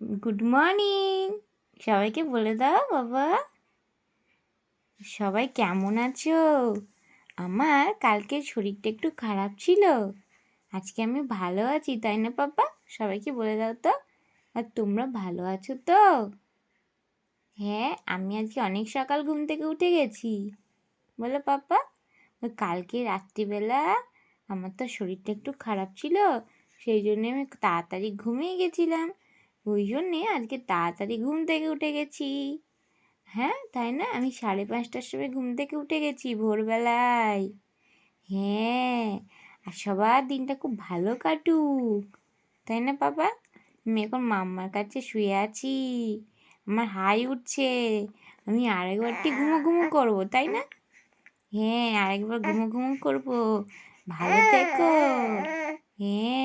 Good morning. সবাইকে বলে দাও বাবা, সবাই কেমন আছো? আমার কালকে শরীরটা একটু খারাপ ছিল, আজকে আমি ভালো আছি, তাই না পাপা? সবাইকে বলে দাও তো। আর তোমরা ভালো আছো তো? হ্যাঁ, আমি আজকে অনেক সকাল ঘুম থেকে উঠে গেছি। বলো পাপা। কালকে রাত্রিবেলা আমার তো শরীরটা একটু খারাপ ছিল, সেই জন্যে আমি তাড়াতাড়ি ঘুমিয়ে গেছিলাম। ওই জন্যে আজকে তাড়াতাড়ি ঘুম থেকে উঠে গেছি। হ্যাঁ, তাই না? আমি 5:30টার সময় ঘুম থেকে উঠে গেছি ভোরবেলায়। হ্যাঁ, আর সবার দিনটা খুব ভালো কাটুক, তাই না বাবা? আমি এখন মাম্মার কাছে শুয়ে আছি, আমার হাই উঠছে, আমি আরেকবারটি ঘুমো ঘুমো করবো, তাই না? হ্যাঁ, আরেকবার ঘুমো ঘুমো করবো। ভালো থেকো। হ্যাঁ।